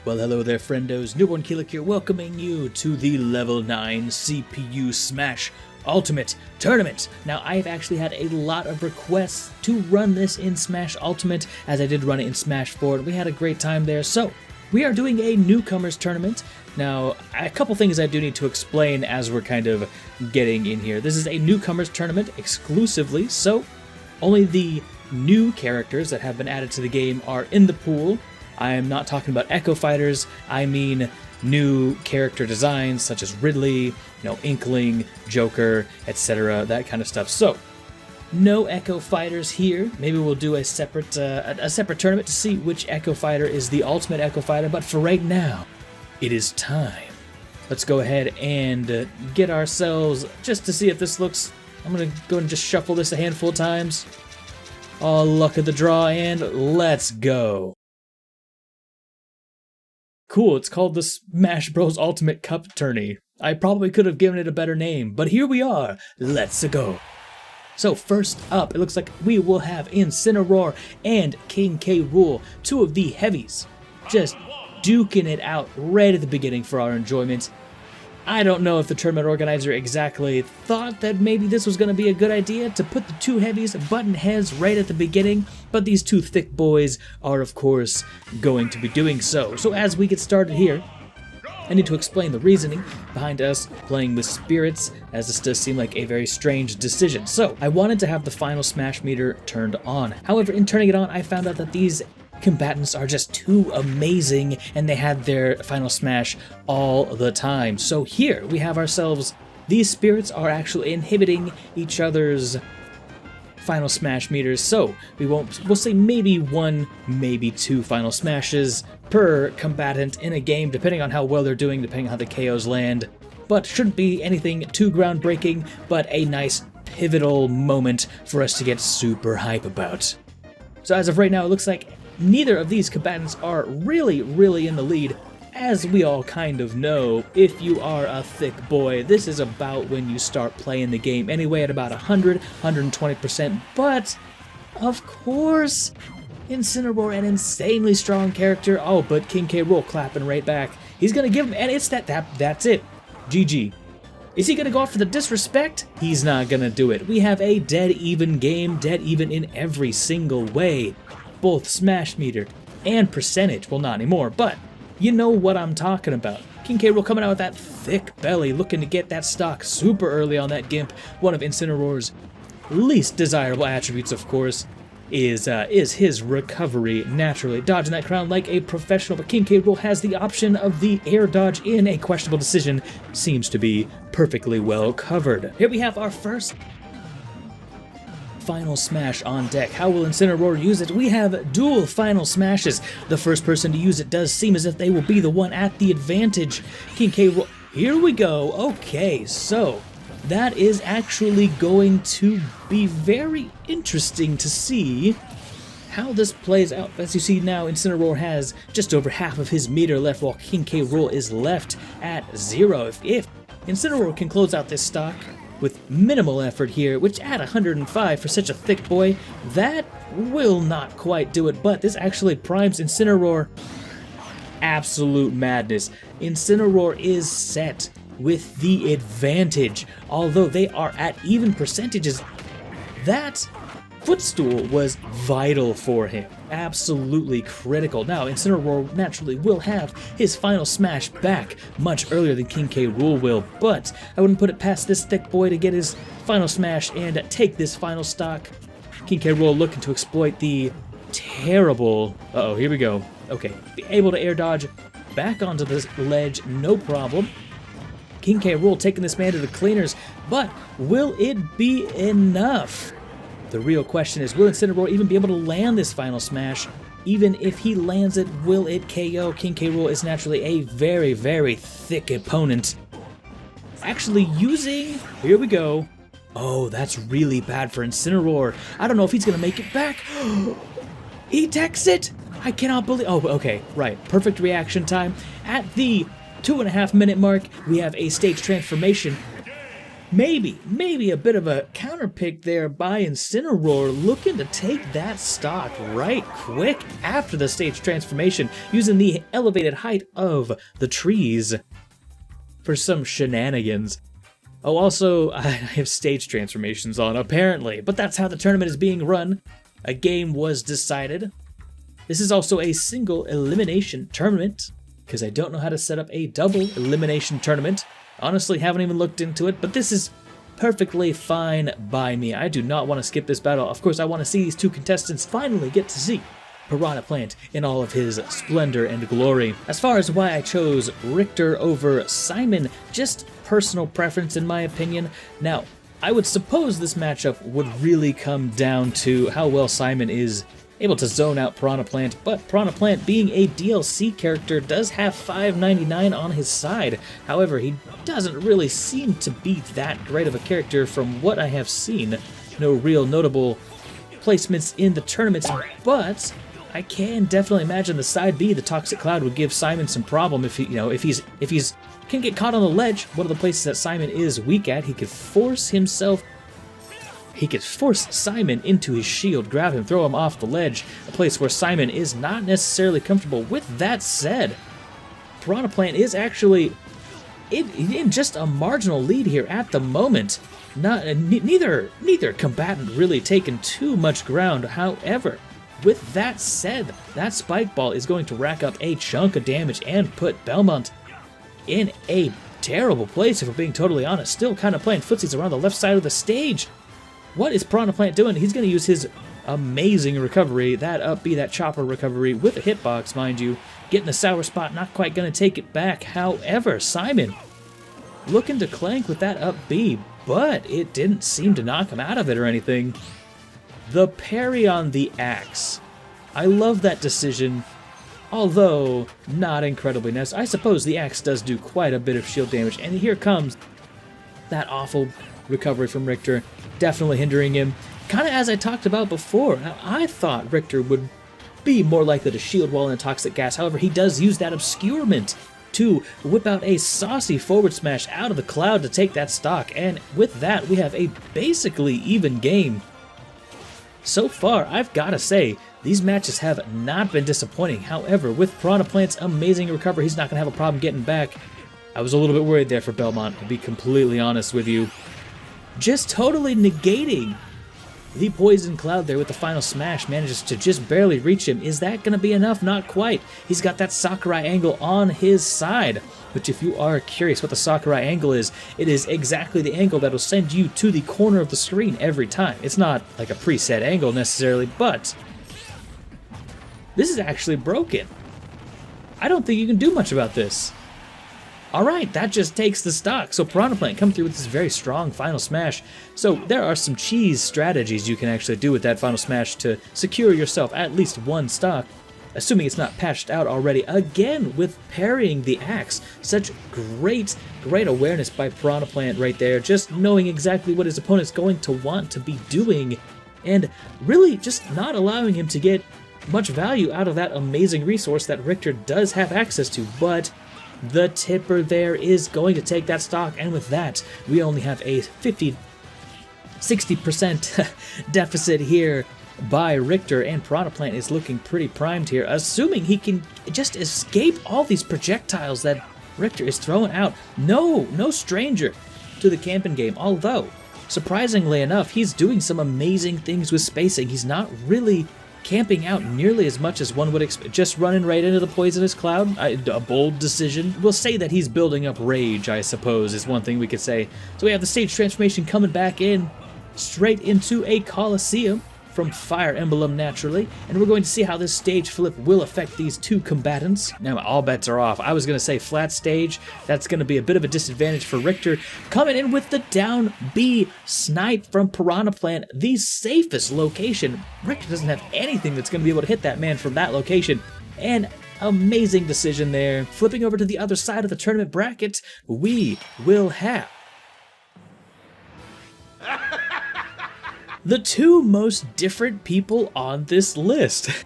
Well, hello there, frendos. Newbornkilik here, welcoming you to the Level 9 CPU Smash Ultimate Tournament. Now, I've actually had a lot of requests to run this in Smash Ultimate, as I did run it in Smash 4. We had a great time there, so we are doing a Newcomers tournament. Now, a couple things I do need to explain as we're kind of getting in here. This is a Newcomers tournament exclusively, so only the new characters that have been added to the game are in the pool. I am not talking about Echo Fighters, I mean new character designs such as Ridley, Inkling, Joker, etc., that kind of stuff. So, no Echo Fighters here. Maybe we'll do a separate tournament to see which Echo Fighter is the ultimate Echo Fighter, but for right now, it is time. Let's go ahead and get ourselves, just to see if this looks, I'm going to go and just shuffle this a handful of times. Oh, luck of the draw, and let's go. Cool, it's called the Smash Bros. Ultimate Cup Tourney. I probably could have given it a better name, but here we are. Let's go. So first up, it looks like we will have Inciniroar and King K. Rool, two of the heavies, just duking it out right at the beginning for our enjoyment. I don't know if the tournament organizer exactly thought that maybe this was going to be a good idea to put the two heavies button heads right at the beginning, but these two thick boys are of course going to be doing so. So as we get started here, I need to explain the reasoning behind us playing with spirits, as this does seem like a very strange decision. So I wanted to have the final smash meter turned on. However, in turning it on, I found out that these combatants are just too amazing, and they had their final smash all the time. So here we have ourselves, these spirits are actually inhibiting each other's final smash meters, so we'll say maybe one, maybe two final smashes per combatant in a game, depending on how well they're doing, depending on how the KOs land. But shouldn't be anything too groundbreaking, but a nice pivotal moment for us to get super hype about. So as of right now, it looks like neither of these combatants are really in the lead. As we all kind of know, if you are a thick boy, this is about when you start playing the game anyway, at about 120%. But, of course, Inciniroar, an insanely strong character. Oh, but King K. Rool clapping right back. He's gonna give him, and it's that's it. GG. Is he gonna go out for the disrespect? He's not gonna do it. We have a dead even game, dead even in every single way. Both smash meter and percentage. Well, not anymore, but you know what I'm talking about. King K. Rool coming out with that thick belly, looking to get that stock super early on that Gimp. One of Inciniroar's least desirable attributes, of course, is his recovery naturally. Dodging that crown like a professional, but King K. Rool has the option of the air dodge in a questionable decision. Seems to be perfectly well covered. Here we have our first final smash on deck. How will Inciniroar use it? We have dual final smashes. The first person to use it does seem as if they will be the one at the advantage. King K. Rool. Here we go. Okay, so that is actually going to be very interesting to see how this plays out. As you see now, Inciniroar has just over half of his meter left, while King K. Rool is left at 0. If Inciniroar can close out this stock with minimal effort here, which at 105 for such a thick boy, that will not quite do it, but this actually primes Inciniroar. Absolute madness. Inciniroar is set with the advantage, although they are at even percentages. That footstool was vital for him. Absolutely critical. Now, Inciniroar naturally will have his final smash back much earlier than King K. Rool will, but I wouldn't put it past this thick boy to get his final smash and take this final stock. King K. Rool looking to exploit the terrible... Uh-oh, here we go. Okay, be able to air dodge back onto this ledge, no problem. King K. Rool taking this man to the cleaners, but will it be enough? The real question is, will Inciniroar even be able to land this final smash? Even if he lands it, will it KO? King K. Rool is naturally a very thick opponent. Actually using... Here we go. Oh, that's really bad for Inciniroar. I don't know if he's going to make it back. He techs it! I cannot believe... Oh, okay, right. Perfect reaction time. At the 2.5 minute mark, we have a stage transformation. Maybe a bit of a counterpick there by Inciniroar, looking to take that stock right quick after the stage transformation, using the elevated height of the trees for some shenanigans. Oh, also, I have stage transformations on, apparently, but that's how the tournament is being run. A game was decided. This is also a single elimination tournament, because I don't know how to set up a double elimination tournament. Honestly, haven't even looked into it, but this is perfectly fine by me. I do not want to skip this battle. Of course, I want to see these two contestants finally get to see Piranha Plant in all of his splendor and glory. As far as why I chose Richter over Simon, just personal preference in my opinion. Now, I would suppose this matchup would really come down to how well Simon is able to zone out Piranha Plant, but Piranha Plant, being a DLC character, does have 599 on his side. However, he doesn't really seem to be that great of a character from what I have seen. No real notable placements in the tournaments, but I can definitely imagine the side B, the Toxic Cloud, would give Simon some problem if he, if he's can get caught on the ledge. One of the places that Simon is weak at, he could force Simon into his shield, grab him, throw him off the ledge, a place where Simon is not necessarily comfortable. With that said, Piranha Plant is actually in just a marginal lead here at the moment. Neither combatant really taken too much ground. However, with that said, that Spike Ball is going to rack up a chunk of damage and put Belmont in a terrible place, if we're being totally honest. Still kind of playing footsies around the left side of the stage. What is Piranha Plant doing? He's going to use his amazing recovery, that up B, that chopper recovery with a hitbox, mind you. Getting the sour spot, not quite going to take it back. However, Simon looking to clank with that up B, but it didn't seem to knock him out of it or anything. The parry on the axe. I love that decision, although not incredibly necessary. I suppose the axe does do quite a bit of shield damage, and here comes that awful recovery from Richter, definitely hindering him. Kind of as I talked about before, I thought Richter would be more likely to shield wall in Toxic Gas. However, he does use that obscurement to whip out a saucy forward smash out of the cloud to take that stock, and with that, we have a basically even game. So far, I've got to say, these matches have not been disappointing. However, with Piranha Plant's amazing recovery, he's not going to have a problem getting back. I was a little bit worried there for Belmont, to be completely honest with you. Just totally negating the Poison Cloud there with the final smash, manages to just barely reach him. Is that going to be enough? Not quite. He's got that Sakurai angle on his side, which if you are curious what the Sakurai angle is, it is exactly the angle that will send you to the corner of the screen every time. It's not like a preset angle necessarily, but this is actually broken. I don't think you can do much about this. Alright, that just takes the stock. So Piranha Plant come through with this very strong final smash. So there are some cheese strategies you can actually do with that final smash to secure yourself at least one stock, assuming it's not patched out already. Again, with parrying the axe, such great awareness by Piranha Plant right there, just knowing exactly what his opponent's going to want to be doing, and really just not allowing him to get much value out of that amazing resource that Richter does have access to. But the tipper there is going to take that stock, and with that, we only have a 60% deficit here by Richter, and Piranha Plant is looking pretty primed here, assuming he can just escape all these projectiles that Richter is throwing out. No stranger to the camping game, although, surprisingly enough, he's doing some amazing things with spacing. He's not really camping out nearly as much as one would expect, just running right into the Poisonous Cloud. A bold decision. We'll say that he's building up rage, I suppose, is one thing we could say. So we have the stage transformation coming back in, straight into a Coliseum from Fire Emblem, naturally, and we're going to see how this stage flip will affect these two combatants. Now, all bets are off. I was going to say flat stage. That's going to be a bit of a disadvantage for Richter. Coming in with the down B snipe from Piranha Plant, the safest location. Richter doesn't have anything that's going to be able to hit that man from that location. And amazing decision there. Flipping over to the other side of the tournament bracket, we will have the two most different people on this list.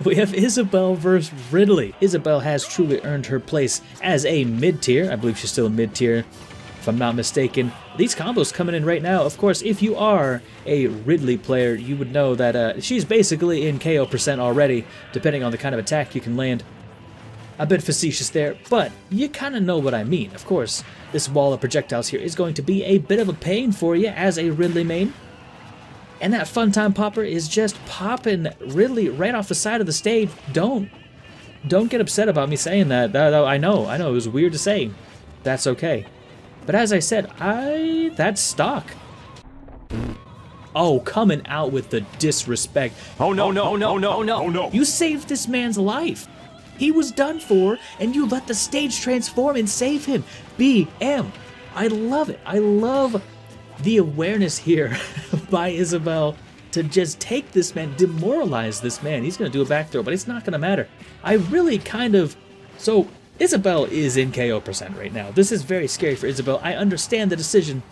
We have Isabelle versus Ridley. Isabelle has truly earned her place as a mid-tier. I believe she's still a mid-tier if I'm not mistaken. These combos coming in right now. Of course, if you are a Ridley player, you would know that she's basically in KO percent already, depending on the kind of attack you can land. A bit facetious there, but you kind of know what I mean. Of course, this wall of projectiles here is going to be a bit of a pain for you as a Ridley main. And that fun time popper is just popping Ridley right off the side of the stage. Don't get upset about me saying that. I know, it was weird to say. That's okay. But as I said, that's stock. Oh, coming out with the disrespect. Oh no, no, no, no, no, no. You saved this man's life. He was done for, and you let the stage transform and save him. BM. I love it. I love the awareness here by Isabel to just take this man, demoralize this man. He's going to do a back throw, but it's not going to matter. I really So, Isabel is in KO percent right now. This is very scary for Isabel. I understand the decision,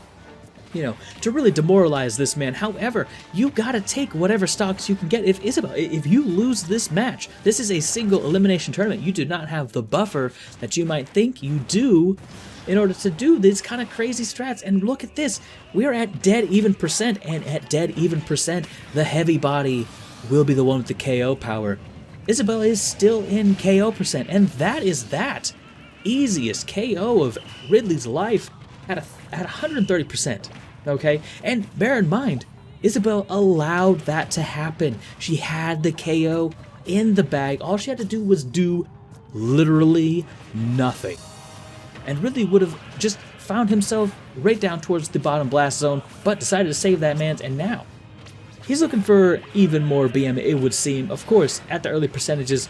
to really demoralize this man. However, you gotta take whatever stocks you can get. If you lose this match, this is a single elimination tournament. You do not have the buffer that you might think you do in order to do these kind of crazy strats. And look at this. We're at dead even percent, and at dead even percent, the heavy body will be the one with the KO power. Isabel is still in KO percent, and that is that. Easiest KO of Ridley's life at 130%. Okay? And bear in mind, Isabel allowed that to happen. She had the KO in the bag. All she had to do was do literally nothing. And Ridley would have just found himself right down towards the bottom blast zone, but decided to save that man's, and now he's looking for even more BM, it would seem. Of course, at the early percentages,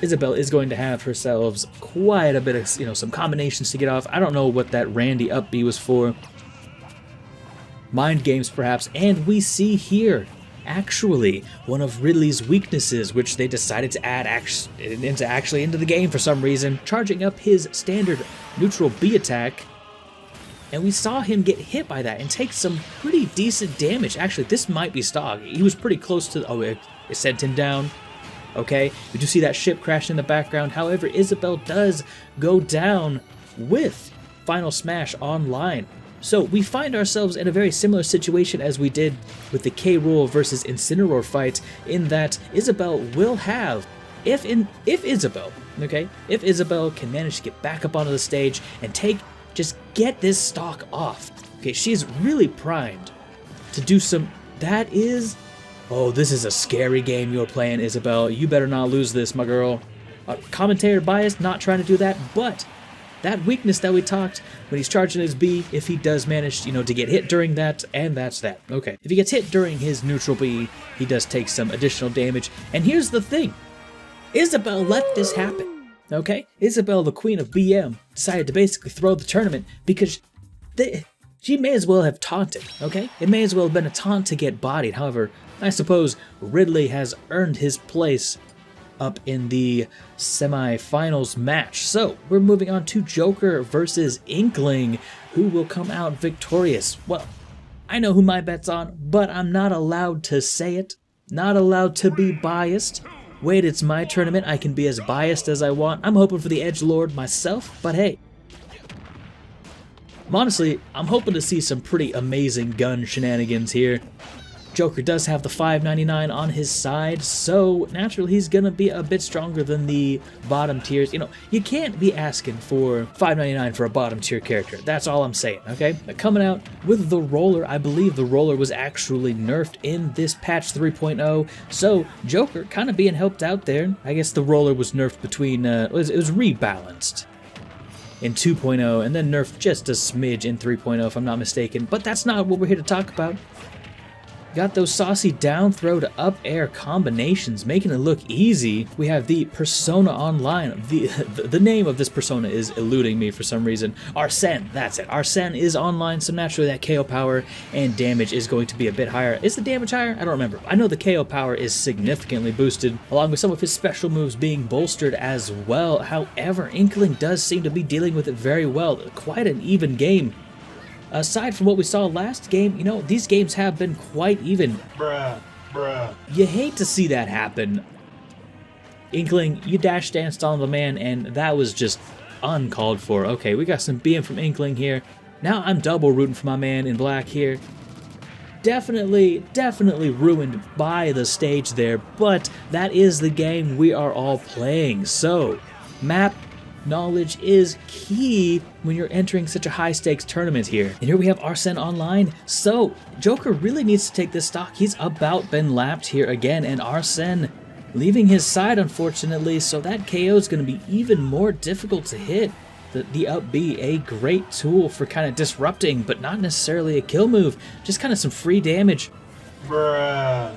Isabel is going to have herself quite a bit of, some combinations to get off. I don't know what that Randy up B was for. Mind games, perhaps. And we see here, actually, one of Ridley's weaknesses, which they decided to add into the game for some reason, charging up his standard neutral B attack. And we saw him get hit by that and take some pretty decent damage. Actually, this might be stock. He was pretty close to... Oh, it sent him down. Okay, we do see that ship crash in the background. However, Isabel does go down with Final Smash online. So we find ourselves in a very similar situation as we did with the K-Rool versus Inciniroar fight, in that Isabel will have, if Isabel can manage to get back up onto the stage and just get this stock off. Okay, she's really primed to do some, oh, this is a scary game you're playing, Isabel. You better not lose this, my girl. Commentator bias, not trying to do that, but that weakness that we talked when he's charging his B, if he does manage, to get hit during that, and that's that. Okay, if he gets hit during his neutral B, he does take some additional damage. And here's the thing. Isabel let this happen, okay? Isabel, the queen of BM, decided to basically throw the tournament because she may as well have taunted, okay? It may as well have been a taunt to get bodied. However, I suppose Ridley has earned his place up in the semi-finals match. So, we're moving on to Joker versus Inkling, who will come out victorious. Well, I know who my bet's on, but I'm not allowed to say it. Not allowed to be biased. Wait, it's my tournament. I can be as biased as I want. I'm hoping for the Edgelord myself, but hey. Honestly, I'm hoping to see some pretty amazing gun shenanigans here. Joker does have the 599 on his side, so naturally he's gonna be a bit stronger than the bottom tiers. You can't be asking for 599 for a bottom tier character. That's all I'm saying, okay? But coming out with the roller, I believe the roller was actually nerfed in this patch 3.0, so Joker kind of being helped out there. I guess the roller was nerfed between, it was rebalanced in 2.0 and then nerfed just a smidge in 3.0 if I'm not mistaken, but that's not what we're here to talk about. Got those saucy down throw to up air combinations, making it look easy. We have the Persona Online. The name of this persona is eluding me for some reason. Arsene, that's it. Arsene is online, so naturally that KO power and damage is going to be a bit higher. Is the damage higher? I don't remember. I know the KO power is significantly boosted, along with some of his special moves being bolstered as well. However, Inkling does seem to be dealing with it very well. Quite an even game. Aside from what we saw last game, these games have been quite even. Bruh. You hate to see that happen. Inkling, you dash danced on the man, and that was just uncalled for. Okay, we got some BM from Inkling here. Now I'm double rooting for my man in black here. Definitely ruined by the stage there, but that is the game we are all playing. So, map knowledge is key when you're entering such a high stakes tournament here. And here we have Arsene online. So, Joker really needs to take this stock. He's about been lapped here again, and Arsene leaving his side unfortunately, so that KO is going to be even more difficult to hit. The up B, a great tool for kind of disrupting, but not necessarily a kill move, just kind of some free damage. Bruh.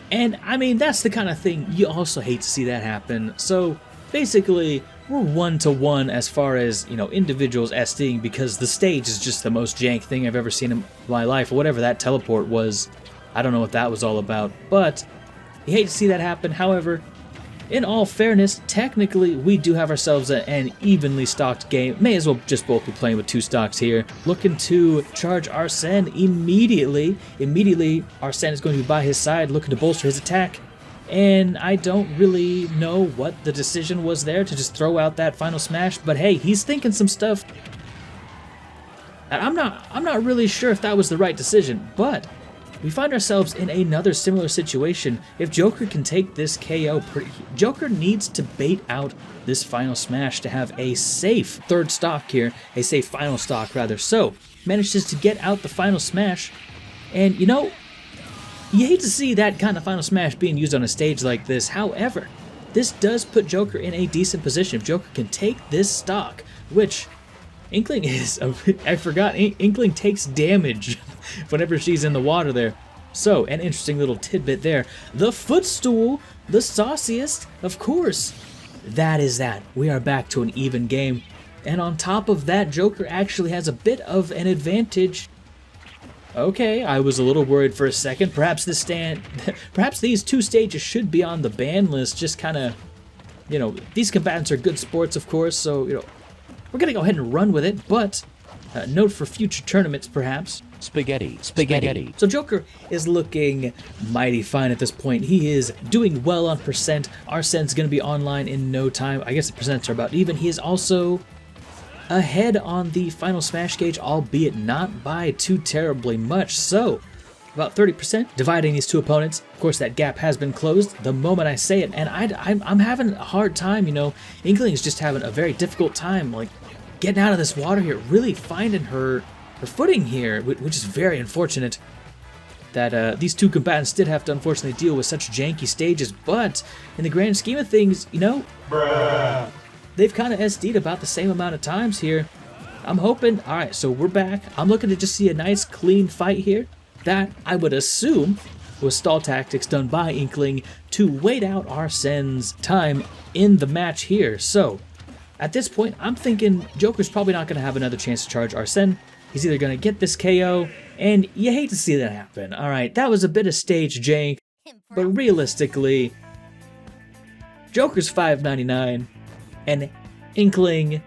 And I mean, that's the kind of thing you also hate to see that happen. So basically, we're 1-to-1 as far as, you know, individuals SDing, because the stage is just the most jank thing I've ever seen in my life, or whatever that teleport was. I don't know what that was all about, but you hate to see that happen. However, in all fairness, technically, we do have ourselves an evenly stocked game. May as well just both be playing with 2 stocks here. Looking to charge Arsene immediately. Immediately, Arsene is going to be by his side, looking to bolster his attack. And I don't really know what the decision was there to just throw out that final smash, but hey, he's thinking some stuff. I'm not really sure if that was the right decision, but we find ourselves in another similar situation. If Joker can take this KO, Joker needs to bait out this final smash to have a safe third stock here, a safe final stock rather. So, manages to get out the final smash, and you know, you hate to see that kind of final smash being used on a stage like this. However, this does put Joker in a decent position. If Joker can take this stock, which Inkling is, I forgot, Inkling takes damage whenever she's in the water there. So, an interesting little tidbit there. The footstool, the sauciest, of course. That is that. We are back to an even game. And on top of that, Joker actually has a bit of an advantage. Okay, I was a little worried for a second. Perhaps these 2 stages should be on the ban list. Just kind of, you know, these combatants are good sports, of course, so, you know, we're going to go ahead and run with it, but note for future tournaments, perhaps. Spaghetti. So Joker is looking mighty fine at this point. He is doing well on percent. Arsene's going to be online in no time. I guess the percents are about even. He is also ahead on the final smash gauge, albeit not by too terribly much. So, about 30%, dividing these 2 opponents. Of course, that gap has been closed the moment I say it, and I'm having a hard time, you know. Inkling is just having a very difficult time, like, getting out of this water here, really finding her footing here, which is very unfortunate that these 2 combatants did have to unfortunately deal with such janky stages, but in the grand scheme of things, you know, Bruh. they've kind of SD'd about the same amount of times here. I'm hoping, alright, so we're back. I'm looking to just see a nice clean fight here. That, I would assume, was stall tactics done by Inkling to wait out Arsene's time in the match here. So, at this point, I'm thinking Joker's probably not going to have another chance to charge Arsene. He's either going to get this KO, and you hate to see that happen. Alright, that was a bit of stage jank, but realistically, Joker's 599, and Inkling